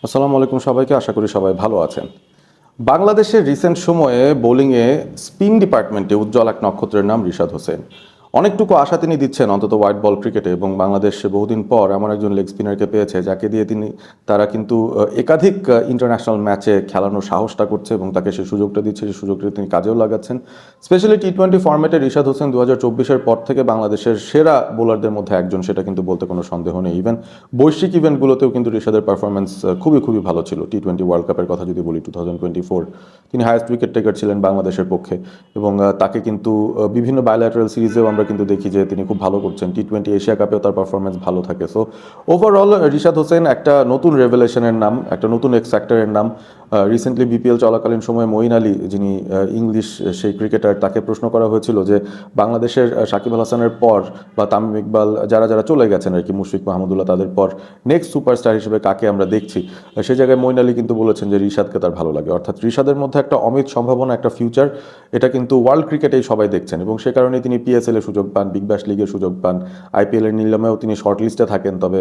আসসালামু আলাইকুম সবাইকে, আশা করি সবাই ভালো আছেন। বাংলাদেশের রিসেন্ট সময়ে বোলিংয়ে স্পিন ডিপার্টমেন্টে উজ্জ্বল এক নক্ষত্রের নাম রিশাদ হোসেন। অনেকটুকু আশা তিনি দিচ্ছেন অন্তত হোয়াইট বল ক্রিকেটে, এবং বাংলাদেশ বহুদিন পর এমন একজন লেগ স্পিনারকে পেয়েছে যাকে দিয়ে তারা কিন্তু একাধিক ইন্টারন্যাশনাল ম্যাচে খেলানোর সাহসটা করছে এবং তাকে সে সুযোগটা দিচ্ছে, সেই সুযোগটা তিনি কাজেও লাগাচ্ছেন। স্পেশালি টি-20 ফরম্যাটে রিশাদ হোসেন 2024-এর পর থেকে বাংলাদেশের সেরা বোলারদের মধ্যে একজন, সেটা কিন্তু বলতে কোনো সন্দেহ নেই। ইভেন বৈশ্বিক ইভেন্টগুলোতেও কিন্তু রিশাদের পারফরমেন্স খুবই খুবই ভালো ছিল। টি-20 ওয়ার্ল্ড কাপের কথা যদি বলি 2024, তিনি হায়েস্ট উইকেট টেকার ছিলেন বাংলাদেশের পক্ষে, এবং তাকে কিন্তু বিভিন্ন বায়োল্যাটারাল সিরিজেও আমরা কিন্তু দেখি যে তিনি খুব ভালো করছেন। টি-20 এশিয়া কাপেও তার পারফরমেন্স ভালো থাকে। সো ওভারঅল রিশাদ হোসেন একটা নতুন রেভেলেশনের নাম, একটা নতুন এক্স ফ্যাক্টরের নাম। রিসেন্টলি বিপিএল চলাকালীন সময়ে মঈন আলী, যিনি ইংলিশ সেই ক্রিকেটার, তাকে প্রশ্ন করা হয়েছিল যে বাংলাদেশের সাকিব আল হাসানের পর বা তামিম ইকবাল যারা যারা চলে গেছেন আর কি, মুশফিক মাহমুদুল্লাহ, তাদের পর নেক্সট সুপারস্টার হিসেবে কাকে আমরা দেখছি। সেই জায়গায় মঈন আলী কিন্তু বলেছেন যে রিশাদকে তার ভালো লাগে। অর্থাৎ রিশাদের মধ্যে একটা অমিত সম্ভাবনা, একটা ফিউচার, এটা কিন্তু ওয়ার্ল্ড ক্রিকেটেই সবাই দেখছেন, এবং সে কারণে তিনি পিএসএল এর সুযোগ পান, বিগ ব্যাশ লিগের সুযোগ পান, আইপিএল এর নিলামেও তিনি শর্ট লিস্টে থাকেন। তবে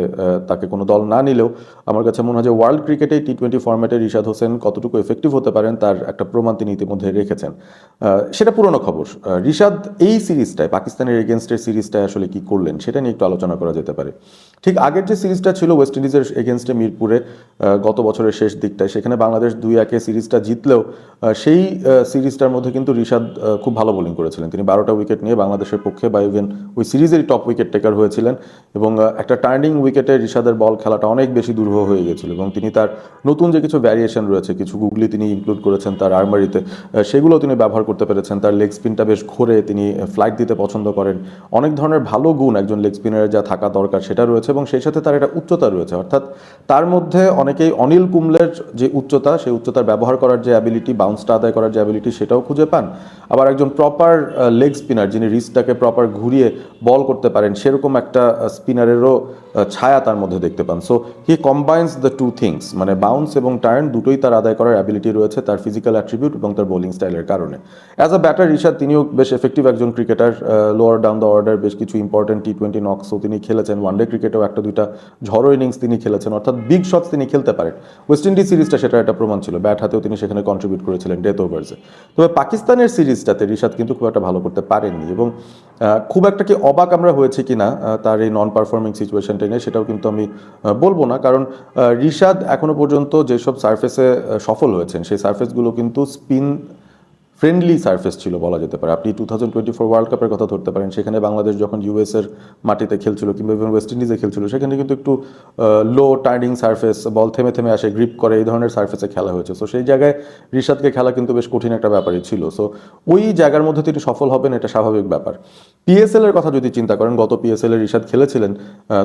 তাকে কোনো দল না নিলেও আমার কাছে মনে হয় যে ওয়ার্ল্ড ক্রিকেটেই টি-20 ফরম্যাটে রিশাদ হোসেন কতটুকু এফেক্টিভ হতে পারেন তার একটা প্রমাণ তিনি ইতিমধ্যে রেখেছেন। সেটা পুরনো খবর। রিশাদ এই সিরিজটায়, পাকিস্তানের এগেনস্টের সিরিজটায় আসলে কি করলেন সেটা নিয়ে একটু আলোচনা করা যেতে পারে। ঠিক আগের যে সিরিজটা ছিল ওয়েস্ট ইন্ডিজের এগেনস্টে মিরপুরে গত বছরের শেষ দিকটায়, সেখানে বাংলাদেশ 2-1 সিরিজটা জিতলেও সেই সিরিজটার মধ্যে কিন্তু রিশাদ খুব ভালো বোলিং করেছিলেন। তিনি 12টা উইকেট নিয়ে বাংলাদেশের পক্ষে বা ইভেন ওই সিরিজেরই টপ উইকেট টেকার হয়েছিলেন, এবং একটা টার্নিং উইকেটে রিশাদের বল খেলাটা অনেক বেশি দুরূহ হয়ে গেছিল, এবং তিনি তার নতুন যে কিছু ভ্যারিয়েশন রয়েছে, কিছু গুগলি তিনি ইনক্লুড করেছেন তার আর্মারিতে, সেগুলো তিনি ব্যবহার করতে পেরেছেন। তার লেগ স্পিনটা বেশ ঘোরে, তিনি ফ্লাইট দিতে পছন্দ করেন। অনেক ধরনের ভালো গুণ একজন লেগ স্পিনারের যা থাকা দরকার সেটা রয়েছে, এবং সেই সাথে তার একটা উচ্চতা রয়েছে। অর্থাৎ তার মধ্যে অনেকেই অনিল কুম্বলের যে উচ্চতা, সেই উচ্চতার ব্যবহার করার যে অ্যাবিলিটি, বাউন্সটা আদায় করার যে অ্যাবিলিটি, সেটাও খুঁজে পান। আবার একজন প্রপার লেগ স্পিনার, যিনি রিস্টটাকে প্রপার ঘুরিয়ে বল করতে পারেন, সেরকম একটা স্পিনারেরও ছায়া তার মধ্যে দেখতে পান। So he combines the two things, মানে বাউন্স এবং টার্ন দুটোই তার আদায় করার অ্যাবিলিটি রয়েছে তার ফিজিক্যাল অ্যাট্রিবিউট এবং তার বোলিং স্টাইলের কারণে। অ্যাজ আ ব্যাটার রিশাদ তিনিও বেশ এফেক্টিভ একজন cricketer. Lower down the order বেশ কিছু ইম্পর্টেন্ট টি-20 নক্সও তিনি খেলেছেন, ওয়ানডে ক্রিকেটেও একটা দুইটা ঝড়ো ইনিংস তিনি খেলেছেন, অর্থাৎ বিগ শটস তিনি খেলতে পারেন। ওয়েস্ট ইন্ডিজ সিরিজটা সেটা একটা প্রমাণ ছিল, ব্যাট হাতেও তিনি সেখানে কন্ট্রিবিউট করেছিলেন ডেথ ওভার্সে। তবে পাকিস্তানের সিরিজটাতে রিশাদ কিন্তু খুব একটা ভালো করতে পারেননি, এবং খুব একটা কি অবাক আমরা হয়েছি কিনা তার এই নন পারফর্মিং সিচুয়েশনটা নিয়ে, সেটাও কিন্তু আমি বলবো না। কারণ রিশাদ এখনো পর্যন্ত যেসব সার্ফেসে সফল হয়েছেন, সেই সার্ফেসগুলো কিন্তু স্পিন ফ্রেন্ডলি সার্ফেস ছিল বলা যেতে পারে। আপনি 2024 ওয়ার্ল্ড কাপের কথা ধরতে পারেন, সেখানে বাংলাদেশ যখন ইউএসের মাটিতে খেলছিল কিংবা ইভেন ওয়েস্ট ইন্ডিজে খেলছিল, সেখানে কিন্তু একটু লো টার্নিং সার্ফেস, বল থেমে থেমে আসে, গ্রিপ করে, এই ধরনের সার্ফেসে খেলা হয়েছে। সো সেই জায়গায় রিশাদকে খেলা কিন্তু বেশ কঠিন একটা ব্যাপারই ছিল। সো ওই জায়গার মধ্যে তিনি সফল হবেন, এটা স্বাভাবিক ব্যাপার। পিএসএল এর কথা যদি চিন্তা করেন, গত পিএসএল এ রিশাদ খেলেছিলেন,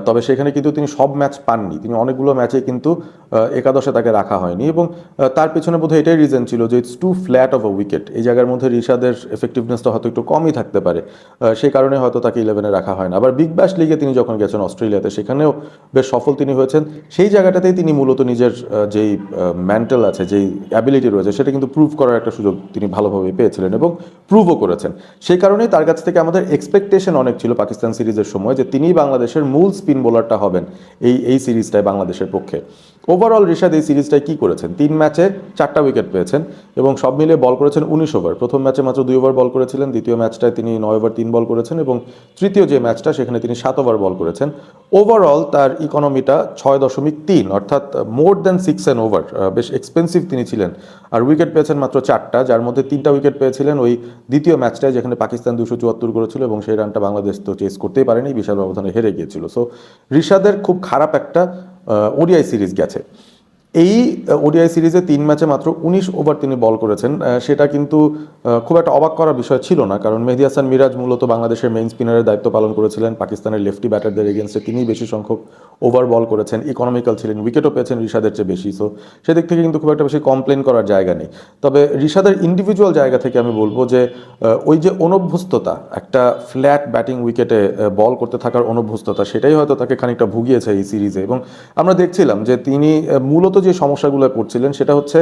তবে সেখানে কিন্তু তিনি সব ম্যাচ পাননি, তিনি অনেকগুলো ম্যাচে কিন্তু একাদশে তাকে রাখা হয়নি, এবং তার পেছনে বোধহয় এটাই রিজন ছিল যে it's too flat of a wicket. এই জায়গার মধ্যে রিশাদের এফেক্টিভনেসটা হয়তো একটু কমই থাকতে পারে, সেই কারণে হয়তো তাকে 11-এ রাখা হয় না। আবার বিগ ব্যাশ লিগে তিনি যখন গেছেন অস্ট্রেলিয়াতে, সেখানেও বেশ সফল তিনি হয়েছেন। সেই জায়গাটাতেই তিনি মূলত নিজের যেই মেন্টাল আছে, যেই অ্যাবিলিটি রয়েছে, সেটা কিন্তু প্রুভ করার একটা সুযোগ তিনি ভালোভাবে পেয়েছিলেন এবং প্রুভও করেছেন। সেই কারণেই তার কাছ থেকে আমাদের এক্সপেকটেশন অনেক ছিল পাকিস্তান সিরিজের সময় যে তিনিই বাংলাদেশের মূল স্পিন বোলারটা হবেন এই সিরিজটায় বাংলাদেশের পক্ষে। ওভারঅল রিশাদ এই সিরিজটায় কী করেছেন, 3 ম্যাচে 4টা উইকেট পেয়েছেন, এবং সব মিলিয়ে বল করেছেন 19 ওভার। প্রথম ম্যাচে মাত্র 2 ওভার বল করেছিলেন, দ্বিতীয় ম্যাচটায় তিনি 9 ওভার 3 বল করেছেন, এবং তৃতীয় যে ম্যাচটা সেখানে তিনি 7 ওভার বল করেছেন। ওভারঅল তার ইকোনমিটা 6.3, অর্থাৎ মোর দ্যান 6 অ্যান্ড ওভার, বেশ এক্সপেন্সিভ তিনি ছিলেন। আর উইকেট পেয়েছেন মাত্র 4টা, যার মধ্যে 3টা উইকেট পেয়েছিলেন ওই দ্বিতীয় ম্যাচটায়, যেখানে পাকিস্তান 274 করেছিল, এবং সেই রানটা বাংলাদেশ তো চেস করতেই পারেনি, বিশাল ব্যবধানে হেরে গিয়েছিল। সো রিশাদের খুব খারাপ একটা ওডিআই সিরিজ গেছে। এই ওডিআই সিরিজে 3 ম্যাচে মাত্র 19 ওভার তিনি বল করেছেন, সেটা কিন্তু খুব একটা অবাক করার বিষয় ছিল না, কারণ মেহেদী হাসান মিরাজ মূলত বাংলাদেশের মেইন স্পিনারের দায়িত্ব পালন করেছিলেন। পাকিস্তানের লেফটি ব্যাটারদের এগেনস্টে তিনিই বেশি সংখ্যক ওভার বল করেছেন, ইকোনমিক্যাল ছিলেন, উইকেটও পেয়েছেন রিশাদের চেয়ে বেশি। সো সেদিক থেকে কিন্তু খুব একটা বেশি কমপ্লেন করার জায়গা নেই। তবে রিশাদের ইন্ডিভিজুয়াল জায়গা থেকে আমি বলবো যে ওই যে অনভ্যস্ততা, একটা ফ্ল্যাট ব্যাটিং উইকেটে বল করতে থাকার অনভ্যস্ততা, সেটাই হয়তো তাকে খানিকটা ভুগিয়েছে এই সিরিজে। এবং আমরা দেখছিলাম যে তিনি মূলত যে সমস্যাগুলো করছিলেন সেটা হচ্ছে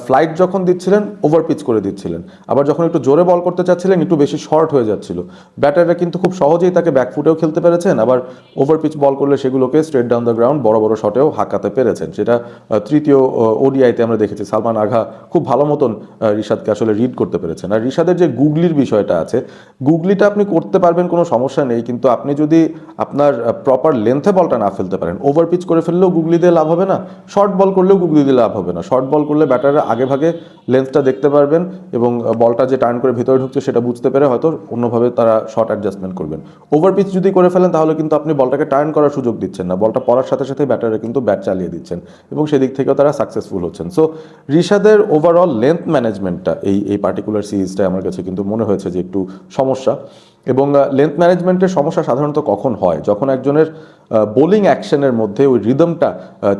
ফ্লাইট যখন দিচ্ছিলেন ওভার পিচ করে দিচ্ছিলেন, আবার যখন একটু জোরে বল করতে চাচ্ছিলেন একটু বেশি শর্ট হয়ে যাচ্ছিল। ব্যাটাররা কিন্তু খুব সহজেই তাকে ব্যাকফুটেও খেলতে পেরেছেন, আবার ওভার পিচ বল করলে সেগুলোকে স্ট্রেট ডাউন দ্য গ্রাউন্ড বড় বড় শটেও হাঁকাতে পেরেছেন। সেটা তৃতীয় ওডিআইতে আমরা দেখেছি সালমান আগা খুব ভালো মতন রিশাদকে আসলে রিড করতে পেরেছেন। আর রিশাদের যে গুগলির বিষয়টা আছে, গুগলিটা আপনি করতে পারবেন, কোনো সমস্যা নেই, কিন্তু আপনি যদি আপনার প্রপার লেন্থে বলটা না ফেলতে পারেন, ওভার পিচ করে ফেললেও গুগলি দিয়ে লাভ হবে না, শর্ট বল করলেও গুগলি দিয়ে লাভ হবে না। শর্ট বল করলে ব্যাটাররা আগে ভাগে লেন্থটা দেখতে পারবেন এবং বলটা যে টার্ন করে ভিতরে ঢুকছে সেটা বুঝতে পেরে হয়তো অন্যভাবে তারা শর্ট অ্যাডজাস্টমেন্ট করবেন। ওভার পিচ যদি করে ফেলেন তাহলে কিন্তু আপনি বলটাকে টার্ন করার সুযোগ দিচ্ছেন না, বলটা পড়ার সাথে সাথে ব্যাটাররা কিন্তু ব্যাট চালিয়ে দিচ্ছেন এবং সেদিক থেকেও তারা সাকসেসফুল হচ্ছেন। সো রিশাদের ওভারঅল লেন্থ ম্যানেজমেন্টটা এই পার্টিকুলার সিরিজটায় আমার কাছে কিন্তু মনে হয়েছে যে একটু সমস্যা। এবং লেন্থ ম্যানেজমেন্টের সমস্যা সাধারণত কখন হয়, যখন একজনের বোলিং অ্যাকশনের মধ্যে ওই রিদমটা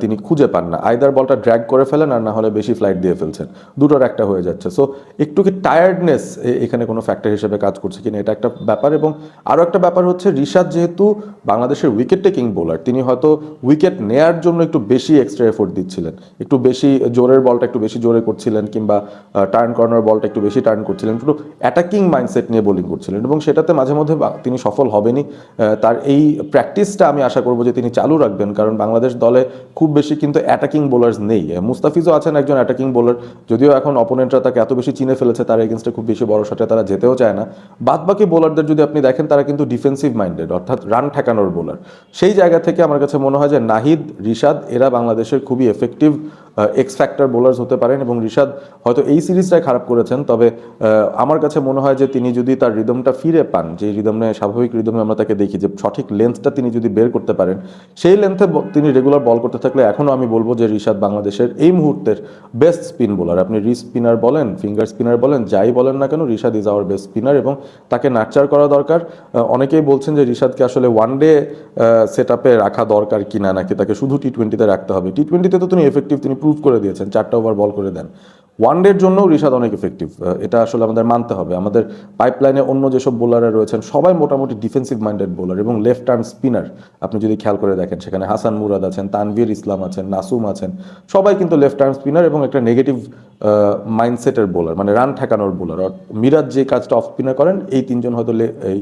তিনি খুঁজে পান না, আইদার বলটা ড্র্যাগ করে ফেলেন আর না হলে বেশি ফ্লাইট দিয়ে ফেলছেন, দুটোর একটা হয়ে যাচ্ছে। সো একটু কি টায়ার্ডনেস এখানে কোনো ফ্যাক্টর হিসেবে কাজ করছে কিনা, এটা একটা ব্যাপার। এবং আরও একটা ব্যাপার হচ্ছে রিশাদ যেহেতু বাংলাদেশের উইকেট টেকিং বোলার, তিনি হয়তো উইকেট নেয়ার জন্য একটু বেশি এক্সট্রা এফোর্ট দিচ্ছিলেন, একটু বেশি জোরের বলটা একটু বেশি জোরে করছিলেন, কিংবা টার্ন কর্নার বলটা একটু বেশি টার্ন করছিলেন, একটু অ্যাটাকিং মাইন্ডসেট নিয়ে বোলিং করছিলেন এবং সেটাতে মাঝে মধ্যে তিনি সফল হবেনই। তার এই প্র্যাকটিসটা আমি আশা করবো যে তিনি চালু রাখবেন, কারণ বাংলাদেশ দলে খুব বেশি কিন্তু অ্যাটাকিং বোলার্স নেই। মুস্তাফিজও আছেন একজন অ্যাটাকিং বোলার, যদিও এখন অপোনেন্টরা তাকে এত বেশি চিনে ফেলেছে তার এগেনস্টে খুব বেশি বড় শটে তারা যেতেও চায় না। বাদবাকি বোলারদের যদি আপনি দেখেন তারা কিন্তু ডিফেন্সিভ মাইন্ডেড, অর্থাৎ রান ঠেকানোর বোলার। সেই জায়গা থেকে আমার কাছে মনে হয় যে নাহিদ, রিশাদ এরা বাংলাদেশের খুবই এফেক্টিভ এক্স ফ্যাক্টর বোলার্স হতে পারেন। এবং রিশাদ হয়তো এই সিরিজটাই খারাপ করেছেন, তবে আমার কাছে মনে হয় যে তিনি যদি তার রিদমটা ফিরে পান, যে রিদমে স্বাভাবিক রিদমে আমরা তাকে দেখি, যে সঠিক লেন্থটা তিনি যদি বের করতে পারেন, সেই লেন্থে তিনি রেগুলার বল করতে থাকলে এখনও আমি বলবো যে রিশাদ বাংলাদেশের এই মুহূর্তের বেস্ট স্পিন বোলার। আপনি রিস্ট স্পিনার বলেন, ফিঙ্গার স্পিনার বলেন, যাই বলেন না কেন, Rishad is our best spinner এবং তাকে নার্চার করা দরকার। অনেকেই বলছেন যে রিশাদকে আসলে ওয়ান ডে সেট আপে রাখা দরকার কিনা, নাকি তাকে শুধু টি-20তে রাখতে হবে। টি-20তে তো তিনি এফেক্টিভ, তিনি প্রুভ করে দিয়েছেন, 4টা ওভার বল করে দেন। ওয়ান ডের জন্যও রিশাদ অনেক এফেক্টিভ, এটা আসলে আমাদের মানতে হবে। আমাদের পাইপলাইনে অন্য যেসব বোলাররা রয়েছেন সবাই মোটামুটি ডিফেন্সিভ মাইন্ডেড বোলার এবং লেফট আর্ম স্পিনার। আপনি যদি খেয়াল করে দেখেন সেখানে হাসান মুরাদ আছেন, তানভীর ইসলাম আছেন, নাসুম আছেন, সবাই কিন্তু লেফট আর্ম স্পিনার এবং একটা নেগেটিভ মাইন্ডসেটের বোলার, মানে রান ঠেকানোর বোলার। মিরাজ যে কাজটা অফ স্পিনে করেন, এই তিনজন হয়তো এই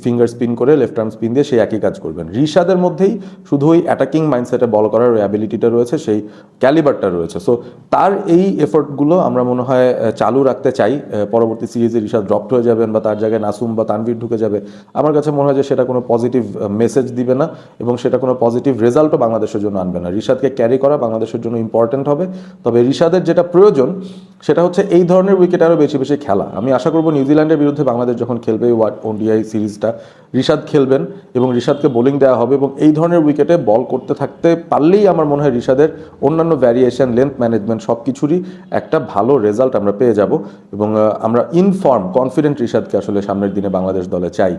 ফিঙ্গার স্পিন করে লেফট আর্ম স্পিন দিয়ে সেই একই কাজ করবেন। রিশাদের মধ্যেই শুধু ওই অ্যাটাকিং মাইন্ডসেটে বল করার ওই অ্যাবিলিটিটা রয়েছে, সেই ক্যালিবারটা রয়েছে। সো তার এই এফোর্টগুলো আমরা মনে হয় চালু রাখতে চাই। পরবর্তী সিরিজে রিশাদ ড্রপড হয়ে যাবেন বা তার জায়গায় নাসুম বা তানভীর ঢুকে যাবে, আমার কাছে মনে হয় যে সেটা কোনো পজিটিভ মেসেজ দিবে না এবং সেটা কোনো পজিটিভ রেজাল্টও বাংলাদেশের জন্য আনবে না। রিশাদকে ক্যারি করা বাংলাদেশের জন্য ইম্পর্টেন্ট হবে, তবে রিশাদের যেটা প্রয়োজন সেটা হচ্ছে এই ধরনের উইকেট আরও বেশি বেশি খেলা। আমি আশা করব নিউজিল্যান্ডের বিরুদ্ধে বাংলাদেশ যখন খেলবে ওডিআই সিরিজটা, রিশাদ খেলবেন এবং রিশাদকে বোলিং দেওয়া হবে এবং এই ধরনের উইকেটে বল করতে থাকতে পারলেই আমার মনে হয় রিশাদের অন্যান্য ভ্যারিয়েশন, লেন্থ ম্যানেজমেন্ট সব কিছুরই একটা ভালো রেজাল্ট আমরা পেয়ে যাব এবং আমরা ইনফর্ম কনফিডেন্ট রিশাদকে আসলে সামনের দিনে বাংলাদেশ দলে চাই।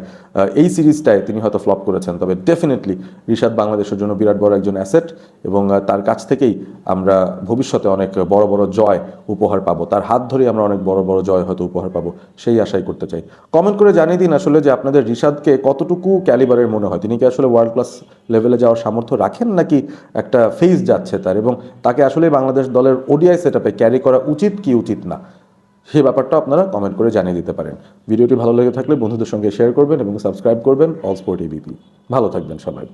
এই সিরিজটায় তিনি হয়তো ফ্লপ করেছেন, তবে ডেফিনেটলি রিশাদ বাংলাদেশের জন্য বিরাট বড় একজন অ্যাসেট এবং তার কাছ থেকেই আমরা ভবিষ্যতে অনেক বড় বড় জয় উপহার পাবো, তার হাত ধরেই আমরা অনেক বড় বড় জয় হয়তো উপহার পাবো, সেই আশাই করতে চাই। কমেন্ট করে জানিয়ে দিন আসলে যে আপনাদের রিশাদকে কতটুকু ক্যালিবারের মনে হয়, তিনি কি আসলে ওয়ার্ল্ড ক্লাস লেভেলে যাওয়ার সামর্থ্য রাখেন নাকি একটা ফেজ যাচ্ছে তার, এবং তাকে আসলে বাংলাদেশ দলের ওডিআই সেটআপে ক্যারি করা উচিত কি উচিত না, সেই ব্যাপারটা আপনারা কমেন্ট করে জানিয়ে দিতে পারেন। ভিডিওটি ভালো লেগে থাকলে বন্ধুদের সঙ্গে শেয়ার করবেন এবং সাবস্ক্রাইব করবেন অল স্পোর্ট এবিপি। ভালো থাকবেন সবাই।